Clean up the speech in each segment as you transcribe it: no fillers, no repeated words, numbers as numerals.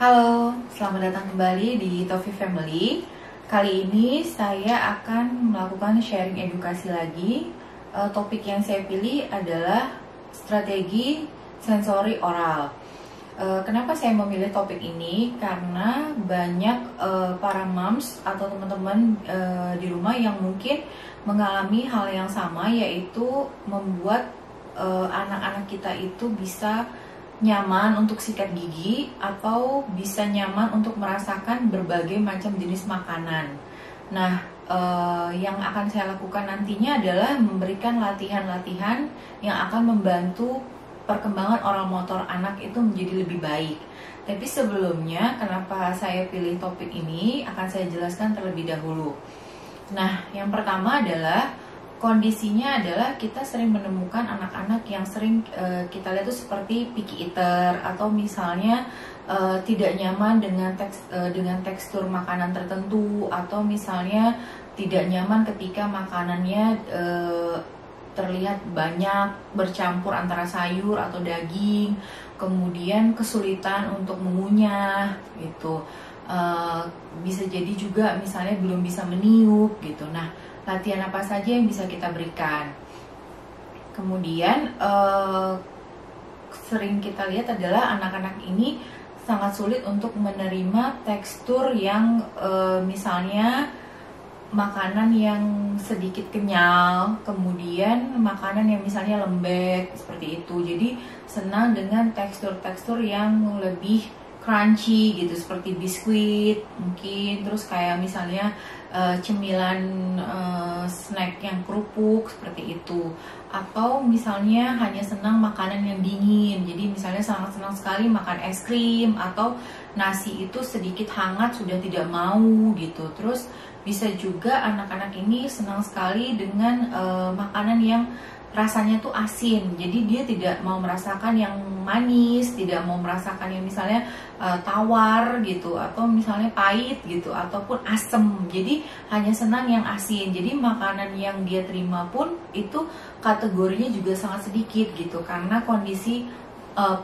Halo, selamat datang kembali di Tofi Family. Kali ini saya akan melakukan sharing edukasi lagi. Topik yang saya pilih adalah strategi sensori oral. Kenapa saya memilih topik ini? Karena banyak para moms atau teman-teman di rumah yang mungkin mengalami hal yang sama, yaitu membuat anak-anak kita itu bisa nyaman untuk sikat gigi atau bisa nyaman untuk merasakan berbagai macam jenis makanan. Nah, yang akan saya lakukan nantinya adalah memberikan latihan-latihan yang akan membantu perkembangan oral motor anak itu menjadi lebih baik. Tapi sebelumnya, kenapa saya pilih topik ini akan saya jelaskan terlebih dahulu. Nah, yang pertama adalah kondisinya adalah kita sering menemukan anak-anak yang sering kita lihat itu seperti picky eater, atau misalnya tidak nyaman dengan tekstur makanan tertentu, atau misalnya tidak nyaman ketika makanannya terlihat banyak bercampur antara sayur atau daging, kemudian kesulitan untuk mengunyah gitu. Bisa jadi juga misalnya belum bisa meniup gitu. Nah, latihan apa saja yang bisa kita berikan? Kemudian sering kita lihat adalah anak-anak ini sangat sulit untuk menerima tekstur yang misalnya makanan yang sedikit kenyal, kemudian makanan yang misalnya lembek seperti itu. Jadi senang dengan tekstur-tekstur yang lebih crunchy gitu, seperti biskuit mungkin, terus kayak misalnya cemilan snack yang kerupuk seperti itu, atau misalnya hanya senang makanan yang dingin. Jadi misalnya sangat senang sekali makan es krim, atau nasi itu sedikit hangat sudah tidak mau gitu. Terus bisa juga anak-anak ini senang sekali dengan makanan yang rasanya tuh asin, jadi dia tidak mau merasakan yang manis, tidak mau merasakan yang misalnya tawar gitu, atau misalnya pahit gitu, ataupun asem. Jadi hanya senang yang asin. Jadi makanan yang dia terima pun itu kategorinya juga sangat sedikit gitu, karena kondisi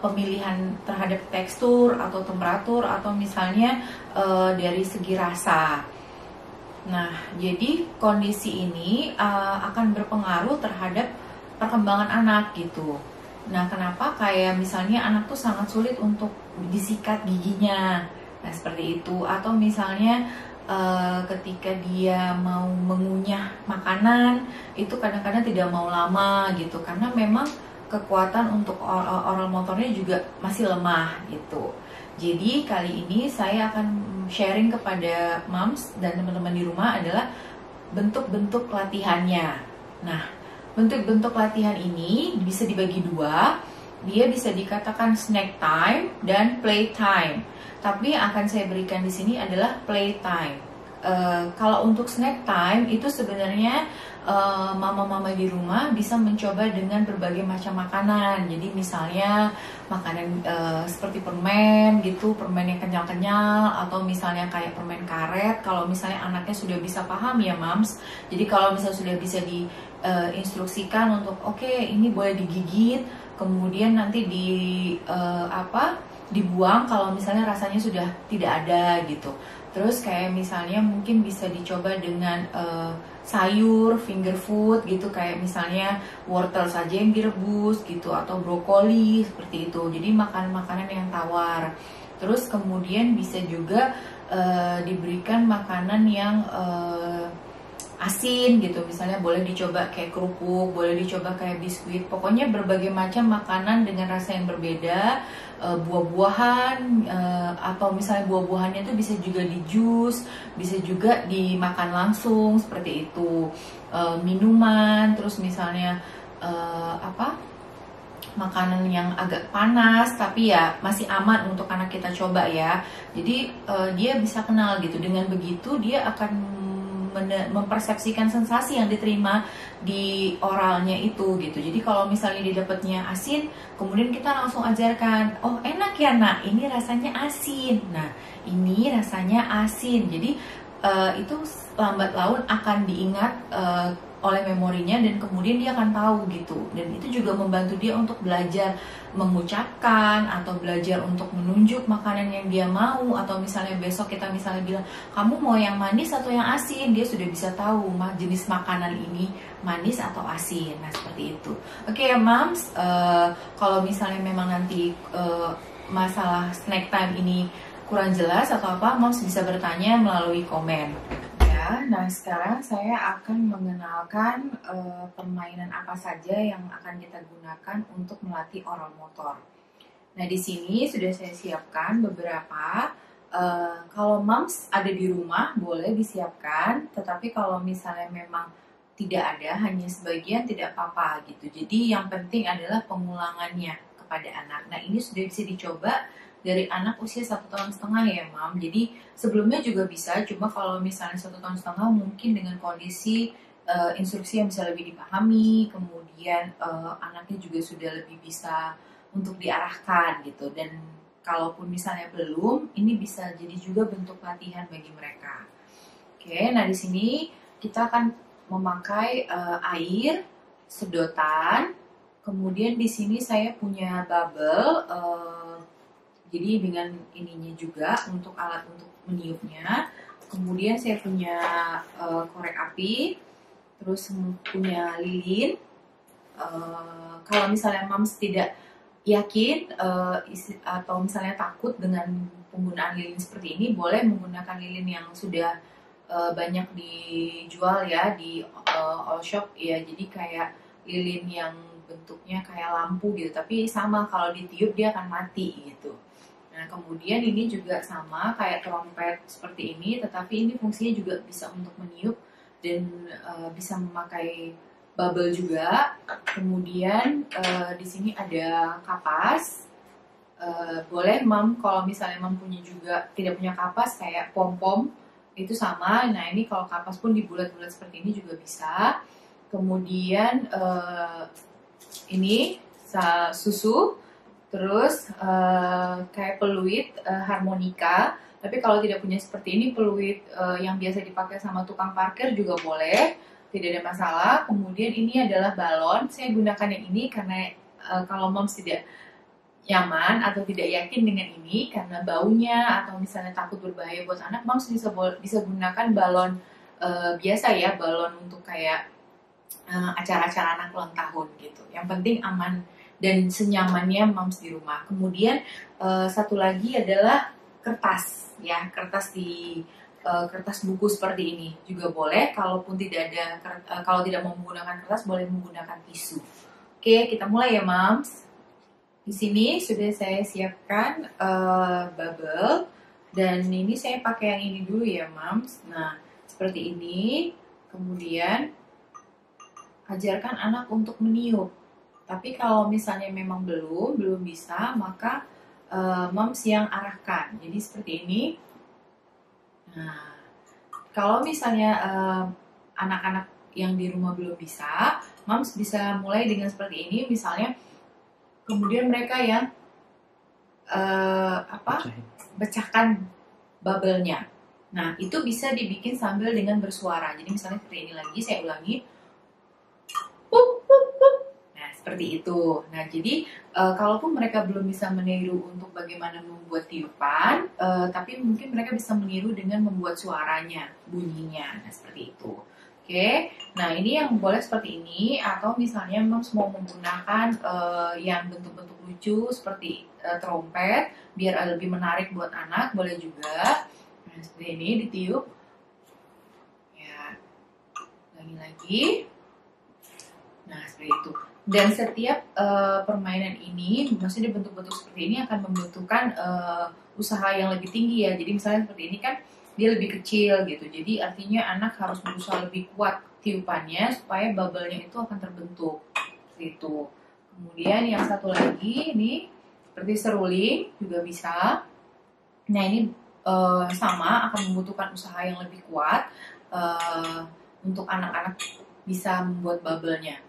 pemilihan terhadap tekstur atau temperatur, atau misalnya dari segi rasa. Nah, jadi kondisi ini akan berpengaruh terhadap perkembangan anak gitu. Nah, kenapa kayak misalnya anak tuh sangat sulit untuk disikat giginya, nah seperti itu. Atau misalnya ketika dia mau mengunyah makanan itu kadang-kadang tidak mau lama gitu, karena memang kekuatan untuk oral motornya juga masih lemah gitu. Jadi kali ini saya akan sharing kepada moms dan teman-teman di rumah adalah bentuk-bentuk latihannya. Nah, bentuk-bentuk latihan ini bisa dibagi dua. Dia bisa dikatakan snack time dan play time. Tapi yang akan saya berikan di sini adalah play time. Kalau untuk snack time itu sebenarnya mama-mama di rumah bisa mencoba dengan berbagai macam makanan. Jadi misalnya makanan seperti permen gitu, permen yang kenyal-kenyal, atau misalnya kayak permen karet. Kalau misalnya anaknya sudah bisa paham ya mams. Jadi kalau misalnya sudah bisa diinstruksikan untuk oke, ini boleh digigit, kemudian nanti dibuang kalau misalnya rasanya sudah tidak ada gitu. Terus kayak misalnya mungkin bisa dicoba dengan sayur, finger food gitu, kayak misalnya wortel saja yang direbus gitu, atau brokoli seperti itu. Jadi makanan-makanan yang tawar. Terus kemudian bisa juga diberikan makanan yang asin gitu, misalnya boleh dicoba kayak kerupuk, boleh dicoba kayak biskuit, pokoknya berbagai macam makanan dengan rasa yang berbeda. Buah-buahan, atau misalnya buah-buahannya itu bisa juga di jus, bisa juga dimakan langsung seperti itu. Minuman, terus misalnya makanan yang agak panas tapi ya masih aman untuk anak kita coba ya. Jadi dia bisa kenal gitu, dengan begitu dia akan mempersepsikan sensasi yang diterima di oralnya itu gitu. Jadi kalau misalnya didapatnya asin, kemudian kita langsung ajarkan, oh enak ya nak, ini rasanya asin. Nah, ini rasanya asin. Jadi itu lambat laun akan diingat oleh memorinya, dan kemudian dia akan tahu gitu. Dan itu juga membantu dia untuk belajar mengucapkan atau belajar untuk menunjuk makanan yang dia mau. Atau misalnya besok kita misalnya bilang, kamu mau yang manis atau yang asin, dia sudah bisa tahu jenis makanan ini manis atau asin. Nah seperti itu. Oke ya moms, kalau misalnya memang nanti masalah snack time ini kurang jelas atau apa, moms bisa bertanya melalui komen. Nah sekarang saya akan mengenalkan permainan apa saja yang akan kita gunakan untuk melatih oral motor. Nah di sini sudah saya siapkan beberapa. Kalau moms ada di rumah boleh disiapkan, tetapi kalau misalnya memang tidak ada, hanya sebagian, tidak apa-apa gitu. Jadi yang penting adalah pengulangannya kepada anak. Nah ini sudah bisa dicoba dari anak usia 1,5 tahun ya mam. Jadi sebelumnya juga bisa, cuma kalau misalnya 1,5 tahun mungkin dengan kondisi instruksi yang bisa lebih dipahami, kemudian anaknya juga sudah lebih bisa untuk diarahkan gitu. Dan kalaupun misalnya belum, ini bisa jadi juga bentuk latihan bagi mereka. Oke, nah di sini kita akan memakai air sedotan. Kemudian di sini saya punya bubble. Jadi dengan ininya juga untuk alat untuk meniupnya. Kemudian saya punya korek api, terus punya lilin. Kalau misalnya moms tidak yakin atau misalnya takut dengan penggunaan lilin seperti ini, boleh menggunakan lilin yang sudah banyak dijual ya di all shop ya. Jadi kayak lilin yang bentuknya kayak lampu gitu, tapi sama kalau ditiup dia akan mati gitu. Nah, kemudian ini juga sama kayak trompet seperti ini, tetapi ini fungsinya juga bisa untuk meniup dan bisa memakai bubble juga. Kemudian di sini ada kapas. Boleh mam kalau misalnya mam punya juga tidak punya kapas kayak pom-pom itu sama. Nah, ini kalau kapas pun dibulat-bulat seperti ini juga bisa. Kemudian ini susu. Terus kayak peluit harmonika, tapi kalau tidak punya seperti ini, peluit yang biasa dipakai sama tukang parkir juga boleh, tidak ada masalah. Kemudian ini adalah balon, saya gunakan yang ini karena kalau moms tidak nyaman atau tidak yakin dengan ini karena baunya atau misalnya takut berbahaya buat anak, moms bisa gunakan balon biasa ya, balon untuk kayak acara-acara anak ulang tahun gitu. Yang penting aman dan senyamannya moms di rumah. Kemudian satu lagi adalah kertas ya, kertas kertas buku seperti ini juga boleh. Kalaupun tidak ada kalau tidak mau menggunakan kertas, boleh menggunakan tisu. Oke, kita mulai ya moms. Di sini sudah saya siapkan bubble, dan ini saya pakai yang ini dulu ya moms. Nah seperti ini. Kemudian ajarkan anak untuk meniup. Tapi kalau misalnya memang belum bisa, maka moms yang arahkan. Jadi seperti ini. Nah, kalau misalnya anak-anak yang di rumah belum bisa, moms bisa mulai dengan seperti ini. Misalnya, kemudian mereka yang pecahkan bubble-nya. Nah, itu bisa dibikin sambil dengan bersuara. Jadi misalnya seperti ini lagi, saya ulangi. Seperti itu. Nah, jadi kalaupun mereka belum bisa meniru untuk bagaimana membuat tiupan, tapi mungkin mereka bisa meniru dengan membuat suaranya, bunyinya. Nah, seperti itu. Oke. Nah, ini yang boleh seperti ini, atau misalnya moms mau menggunakan yang bentuk-bentuk lucu seperti trompet, biar lebih menarik buat anak, boleh juga. Nah, seperti ini ditiup. Ya. Lagi. Nah, seperti itu. Dan setiap permainan ini, maksudnya bentuk-bentuk seperti ini akan membutuhkan usaha yang lebih tinggi ya. Jadi misalnya seperti ini kan dia lebih kecil gitu. Jadi artinya anak harus berusaha lebih kuat tiupannya supaya bubble-nya itu akan terbentuk. Gitu. Kemudian yang satu lagi ini seperti seruling juga bisa. Nah ini sama akan membutuhkan usaha yang lebih kuat untuk anak-anak bisa membuat bubble-nya.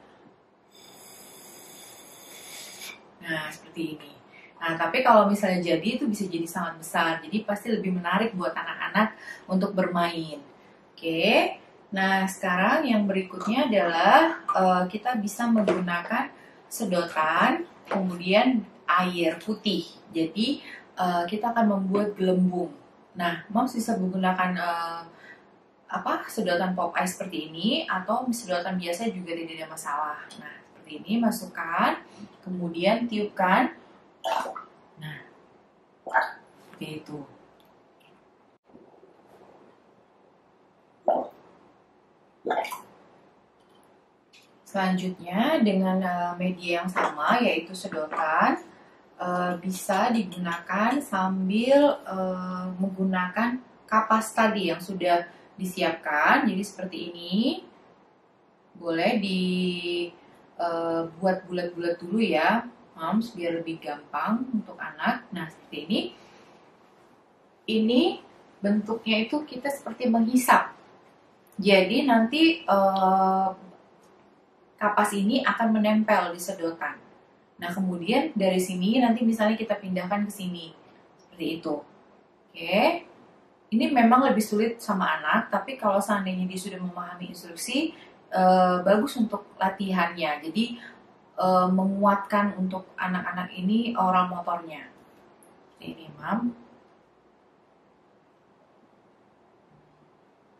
Nah, seperti ini. Nah, tapi kalau misalnya jadi, itu bisa jadi sangat besar. Jadi pasti lebih menarik buat anak-anak untuk bermain. Oke. Nah, sekarang yang berikutnya adalah kita bisa menggunakan sedotan, kemudian air putih. Jadi, kita akan membuat gelembung. Nah, Moms bisa menggunakan sedotan pop ice seperti ini, atau sedotan biasa juga tidak ada masalah. Nah, seperti ini, masukkan, kemudian tiupkan. Nah, seperti itu. Selanjutnya dengan media yang sama yaitu sedotan bisa digunakan sambil menggunakan kapas tadi yang sudah disiapkan. Jadi seperti ini, boleh dibuat bulat-bulat dulu ya, Moms, biar lebih gampang untuk anak. Nah seperti ini. Ini bentuknya itu kita seperti menghisap. Jadi nanti kapas ini akan menempel di sedotan. Nah, kemudian dari sini nanti misalnya kita pindahkan ke sini. Seperti itu. Oke. Ini memang lebih sulit sama anak, tapi kalau seandainya dia sudah memahami instruksi, bagus untuk latihannya. Jadi, menguatkan untuk anak-anak ini oral motornya. Ini, Mam.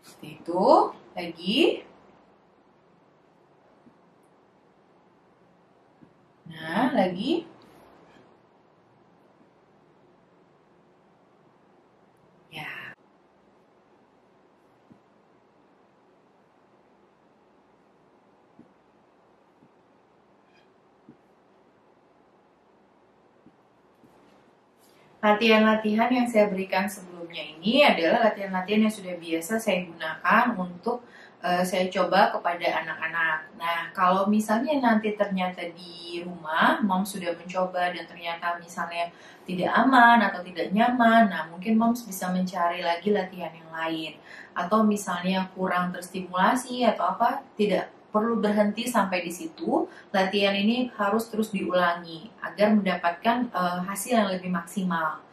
Seperti itu. Lagi. Nah, lagi. Ya. Latihan-latihan yang saya berikan sebelumnya ini adalah latihan-latihan yang sudah biasa saya gunakan untuk saya coba kepada anak-anak. Nah, kalau misalnya nanti ternyata di rumah, Mom sudah mencoba dan ternyata misalnya tidak aman atau tidak nyaman, nah mungkin Mom bisa mencari lagi latihan yang lain. Atau misalnya kurang terstimulasi atau apa, tidak perlu berhenti sampai di situ. Latihan ini harus terus diulangi agar mendapatkan hasil yang lebih maksimal.